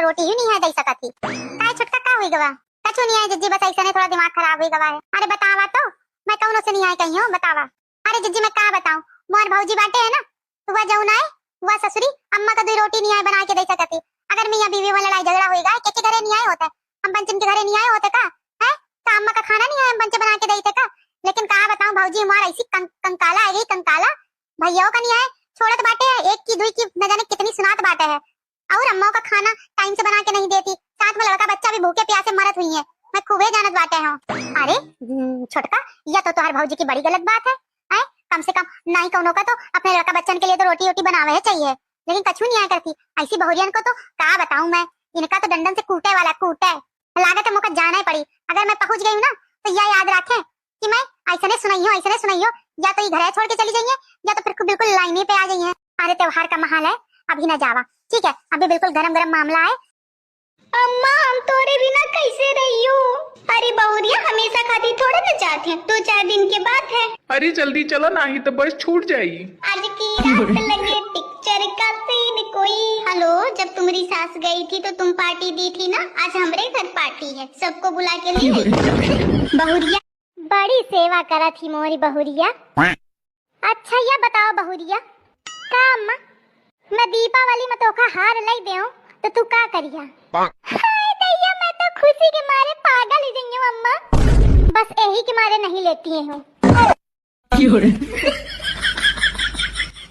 रोटी ही नहीं है दई सकती। काय छुटका का हुई गवा कछु नहीं है जिज्जी, बस ऐसा नहीं थोड़ा दिमाग खराब हुई गवा है। अरे बतावा तो मैं कौन से नहीं आए कहीं हो बतावा। अरे जिज्जी मैं का बताऊं, मोर भौजी बाटे है ना, वह जाऊं ना वह ससुरी अम्मा का 2 रोटी नहीं आए बना के दे सकती। अगर मियां बीवी में लड़ाई झगड़ा होएगा के घरे नहीं आए होते, हम पंचन के घरे नहीं आए होते का है, तो अम्मा का खाना नहीं आए हम पंच बना के देते का। लेकिन कहा बताऊं भौजी हमारा ऐसी कंकाला है, कंकाला भैया का नहीं आए छोड़त बाटे है, एक की दुई की न जाने कितनी सुनात बाटे है। और अम्मा का खाना टाइम से बना के नहीं देती, साथ में लड़का बच्चा भी भूखे प्यासे मरत हुई है, मैं खूबे जानत बाटे हूं। अरे छोटका यह तो तुम्हारे भौजी की बड़ी गलत बात है। कम से कम नहीं कौनों का तो अपने लड़का बच्चन के लिए तो रोटी रोटी बनावे है चाहिए, लेकिन कछु नहीं आया करती। ऐसी बहुरियन को तो क्या बताऊं मैं, इनका तो डंडन से कूटे वाला कूटे लागत है, मुझे जाना ही पड़ी। अगर मैं पहुंच गई हूँ ना तो यह याद रखे कि मैं ऐसा नहीं सुनाई हूँ, या तो ये घर छोड़ के चली जाइए या तो फिर बिल्कुल लाइन पे आ जाइए। अरे त्योहार का माहौल है, अभी ना जावा ठीक है, अभी बिल्कुल गरम गरम मामला है। अम्मा हम तोरे बिना कैसे रहियो? अरे बहुरिया हमेशा खाती थोड़े न चाहते हैं, 2-4 दिन के बाद है। अरे जल्दी चलो ना ही तो बस छूट जाएगी। आज की रात लगे पिक्चर का सीन कोई। हेलो, जब तुम्हारी सास गई थी तो तुम पार्टी दी थी ना, आज हमारे घर पार्टी है, सबको बुला के ले आई। बहुरिया बड़ी सेवा करा थी मोरी बहुरिया। अच्छा ये बताओ बहुरिया का अम्मा मैं दीपावली में तोका हार लाई देऊं तो तू का करिया? हाय दैया मैं तो खुशी के मारे पागल ही गई हूं अम्मा, बस यही के मारे नहीं लेती हूं।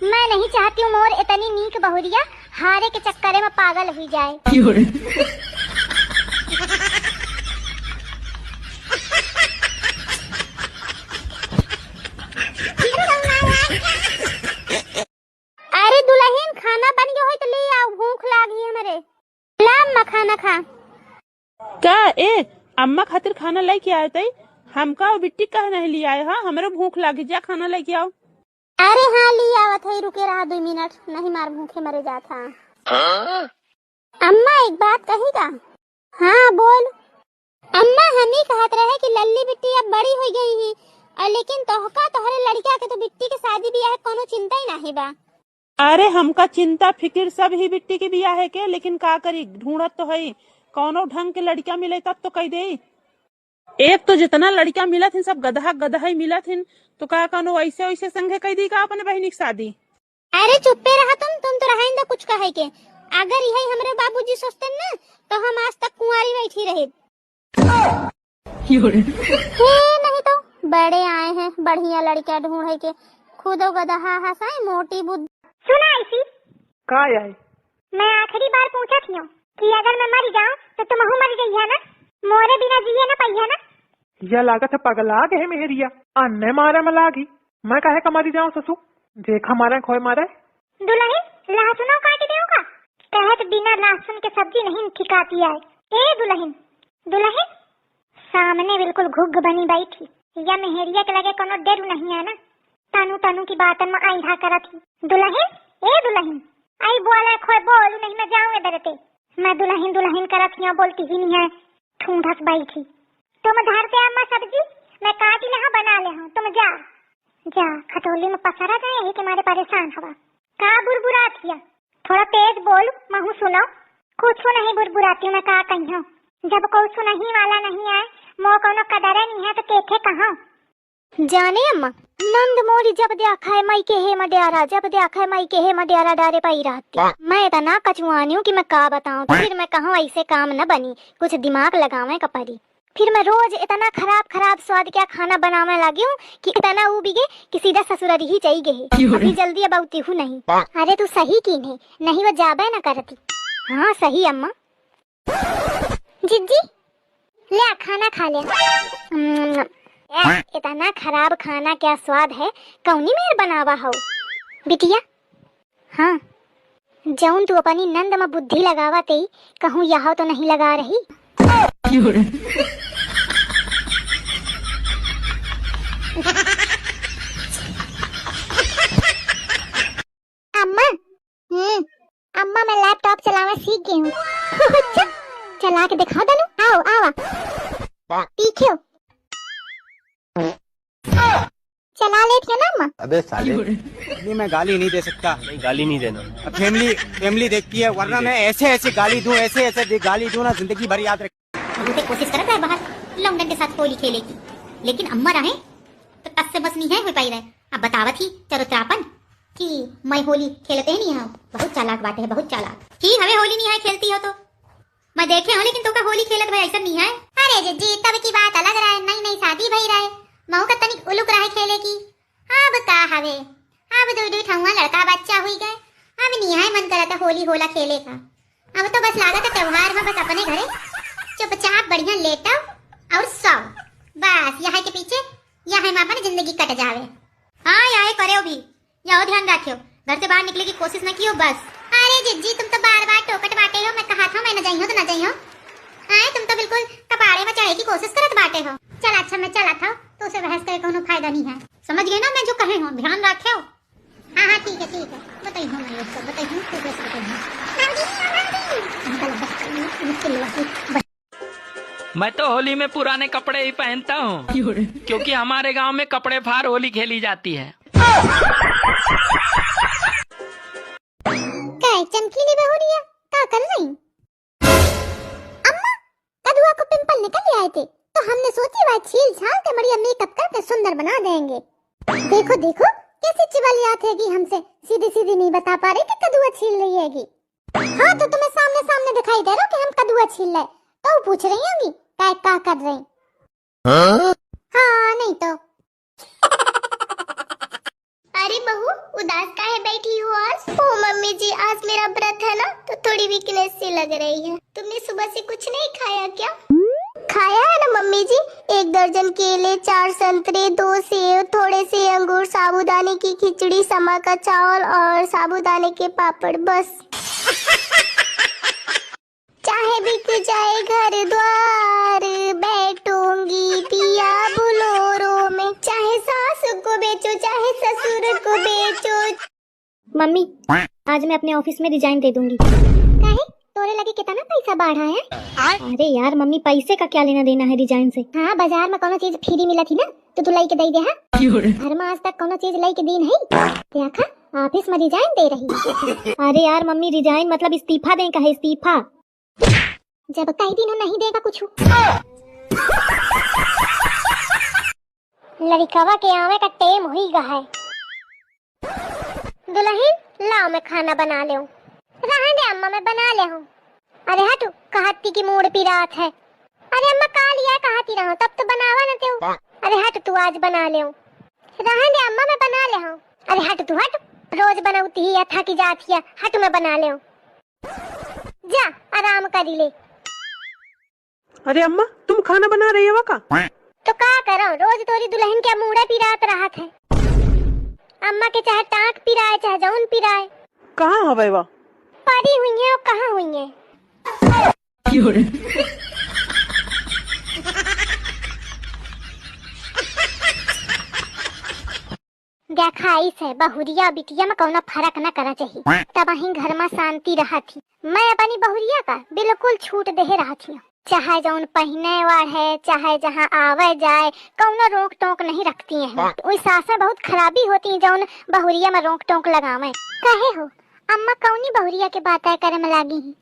मैं नहीं चाहती हूँ मोर इतनी नीक बहुरिया हारे के चक्कर में पागल हुई जाए। अरे दुल्हन खाना बन गया हो तो ले आओ, भूख लागी है मेरे। ला अम्मा खाना खा। का ए अम्मा खातिर खाना लेके आए थे, हमका और बिट्टी कह नहीं लिया है। हाँ हमरे भूख लागी, जा खाना लेके आओ। अरे हाँ ले आवत है, रुके रहा 2 मिनट, नहीं मार भूखे मरे जाता। अम्मा एक बात कहेगा? हाँ बोल। अम्मा हमी कहत रहे कि लल्ली बिट्टी अब बड़ी हो गई है, और लेकिन तोहका तोहरे लड़का के तो बिट्टी के शादी ब्याह कोनो चिंता ही नहीं बा। अरे हमका चिंता फिक्र सब ही बिट्टी के बियाह है के, लेकिन का करी ढूंढत तो है, कौनो ढंग के लड़का मिले तब तो कह दे। एक तो जितना लड़का मिला थी सब गधा गधा ही मिला थी, तो का कौनो ऐसे वैसे संगे कह दी का अपने बहनी की शादी। अरे चुप्पे रहा तुम तो रहा कुछ कहे के। अगर यही हमरे बाबूजी सोचते ना तो हम आज तक कुंवारी बैठी रहे। नहीं तो बड़े आए हैं बढ़िया लड़का ढूंढे के, खुदो गधा हंसाए मोटी बुद्धि। सुना ऐसी का आए? मैं आखिरी बार पूछा थी कि अगर मैं मर जाऊं तो तुम मर गई है ना, मोरे बिना जिए ना पाई है ना। यह लागत है पगला गए मेहरिया, अन्ने मारे में लागी, मैं कहे कमारी जाऊं ससु, देखा मारे खोए मारे। दुल्हन लहसुनो काट देऊंगा, कहत बिना लहसुन के सब्जी नहीं ठिकाती है। ए दुल्हन दुल्हन सामने बिल्कुल घुग बनी बैठी, या मेहरिया के लगे कोनो डर नहीं है ना, तनु तनु की बातन में आईधा करत थी। दुल्हन ए दुल्हन आई बोले खोए बोलू नहीं, मैं जाऊं इधर ते, मैं दुल्हन दुल्हन करत हिया बोलती ही नहीं है, ठूंढस बैठी। तुम धरते अम्मा सब्जी, मैं काट ले बना ले हूं, तुम जा जा खटोली में पसरा जाए, यही तुम्हारे परेशान हवा। का बुरबुरा थिया, थोड़ा तेज बोल महू सुनो। कुछ नहीं बुरबुराती हूँ मैं, का कही हूँ जब कोई सुनही वाला नहीं आए, मो कोनो कदर नहीं है तो केथे कहा जाने अम्मा। नंद मोरी जब देखा है मई के हे मडियारा, जब देखा है मई के हे मडियारा डारे पाई रहती। मैं इतना कचुआनी हूँ कि मैं का बताऊँ, फिर मैं कहूँ ऐसे काम न बनी, कुछ दिमाग लगावे का पड़ी। फिर मैं रोज इतना खराब स्वाद क्या खाना बनाने लगी हूँ कि इतना उबिगे कि सीधा ससुरारी ही चाहिए गए। अभी जल्दी अब आती हूँ नहीं। अरे तू सही की नहीं वो जाबे न करती। हाँ सही अम्मा। जिज्जी ले खाना खा ले। इतना खराब खाना क्या स्वाद है, कौनी मेर बनावा हो बिटिया। हाँ जौन तू अपनी नंद में बुद्धि लगावा ते कहूँ यहाँ तो नहीं लगा रही। अम्मा अम्मा मैं लैपटॉप चलाना सीख गई हूँ। अच्छा चला के दिखा दनु, आओ आवा पीछे चला लेती हो ना अम्मा। अबे साले नहीं मैं गाली नहीं दे सकता। नहीं गाली नहीं देना। फैमिली देखती है, वरना मैं ऐसे गाली दूं, ऐसे गाली दूं ना जिंदगी भर याद रख। बहुत कोशिश करता है बाहर लौंडन के साथ होली खेले की, लेकिन अम्मा रहे तो टस से बस नहीं है हो पाई रहे। अब बतावत ही चरोत्रापन कि मैं होली खेलते ही नहीं है। बहुत चालाक बात है, बहुत चालाक। कि हमें होली नहीं है खेलती हो तो मैं देखे हो, लेकिन तो का होली खेलत भाई ऐसा नहीं है। अरे जी तब की बात अलग रहे, नई शादी भई रहे, मऊ का तनिक उलुक रहे खेले की। अब का हवे, अब दो ठहुआ लड़का बच्चा हुई गए, अब नहीं है मन करता होली होला खेले का। अब तो बस लागत है त्योहार में बस अपने घरे चुपचाप बढ़िया लेटो और सो, बस यहाँ के पीछे यहाँ में अपनी जिंदगी कट जावे। हाँ यहाँ करो भी, यहाँ ध्यान रखियो, घर से बाहर निकले की कोशिश न कियो बस। अरे जिज्जी तुम तो बार बार टोकट बाटे हो, मैं कहा था मैं न जाई हो तो न जाई हो। आए तुम तो बिल्कुल कपाड़े में चढ़े की कोशिश करत बाटे हो। चल अच्छा मैं चला था तो उसे बहस करे कोनो फायदा नहीं है, समझ गए ना मैं जो कहे हूँ, ध्यान रखियो। हाँ ठीक है बताइए मैं ये सब बताइए तो कैसे बताइए। मैं तो होली में पुराने कपड़े ही पहनता हूँ, क्योंकि हमारे गांव में कपड़े फाड़ होली खेली जाती है। काय चमकीली बहुरिया क्या कर रही? अम्मा कदुआ को पिंपल निकल आए थे तो हमने सोची वह छील छाल के बढ़िया मेकअप करके सुंदर बना देंगे। देखो देखो कैसी चिवलियात हैगी, हमसे सीधी नहीं बता पा रही कि कदुआ छील रही हैगी। हाँ तो तुम्हें सामने दिखाई दे रहा कि हम कदुआ छील रहे, तो पूछ रही होंगी क्या कर रही? हाँ नहीं तो। अरे बहू उदास काहे बैठी हो आज? ओ मम्मी जी आज मेरा व्रत है ना तो थोड़ी वीकनेस सी लग रही है। तुमने सुबह से कुछ नहीं खाया क्या? खाया है ना मम्मी जी, 1 दर्जन केले, 4 संतरे, 2 सेब, थोड़े से अंगूर, साबूदाने की खिचड़ी, समा का चावल और साबूदाने के पापड़, बस। चाहे बिक जाए घर द्वार, बैठूंगी पिया बुलोरो में, चाहे सास को बेचो चाहे ससुर को बेचो। मम्मी आज मैं अपने ऑफिस में रिजाइन दे दूंगी। काहे? तोरे लगे कितना पैसा बढ़ा है? अरे यार मम्मी पैसे का क्या लेना देना है रिजाइन से? हाँ बाजार में कोनो चीज फ्री मिला थी ना तो तू लाई के दे दे। घर में आज तक कोनो चीज लाई के दी नहीं, देखा ऑफिस में रिजाइन दे रही। अरे यार मम्मी रिजाइन मतलब इस्तीफा दें का है, इस्तीफा। जब कई दिनों नहीं देगा कुछ। लड़कवा के आवे का टेम हुई गा है। दुल्हन लाओ मैं खाना बना ले। रहा दे अम्मा मैं बना ले हूँ। अरे हटू कहती की मूड पी रात है। अरे अम्मा का लिया कहती रहो तब तो बनावा न ते। अरे हट तू आज बना ले। रहा दे अम्मा मैं बना ले हूँ। अरे हट तू हट, रोज बनाती ही थकी जाती है, हट मैं बना ले। जा आराम करी ले। अरे अम्मा तुम खाना बना रही हो का? तो का करो, रोज तोरी दुल्हन के मुड़ा पिरात रहा है। अम्मा के चाहे टाँक पिराए चाहे जौन पिराए। कहाँ हवे वा? पड़ी हुई है और कहाँ हुई है? देखाई से बहुरिया बिटिया में कौनो फर्क न करा चाहिए, तब ही घर में शांति रहा थी। मैं अपनी बहुरिया का बिल्कुल छूट दे रहा थी, चाहे जौन पहने वाल है चाहे जहाँ आवे जाए कौनो रोक टोक नहीं रखती है। वही सासा बहुत खराबी होती है जौन बहुरिया में रोक टोक लगावे। कहे हो अम्मा कौनी बहुरिया के बात करे में लागी ही?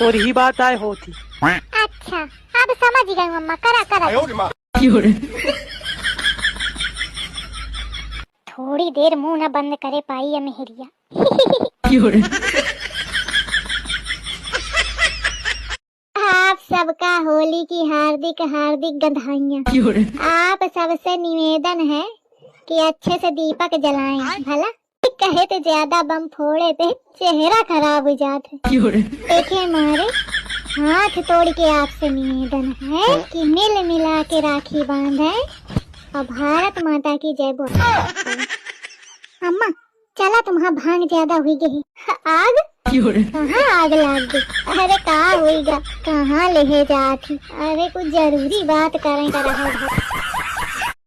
और ही बात आए होती। अच्छा अब समझ गई अम्मा, करा थोड़ी देर मुंह न बंद करे पाई है मेहरिया। आप सबका होली की हार्दिक बधाइयाँ। आप सबसे निवेदन है कि अच्छे से दीपक जलाएं, भला कहे तो ज्यादा बम फोड़े पे चेहरा खराब हो जाता है। देखिए मारे हाथ तोड़ के आपसे निवेदन है कि मिल मिला के राखी बांधे और भारत माता की जय बोले। अम्मा चला तुम्हारा भांग ज्यादा हुई गई। आग कहाँ आग लाग गई? अरे कहाँ हुई गा, कहाँ ले जाती? अरे कुछ जरूरी बात करें कर रहा है।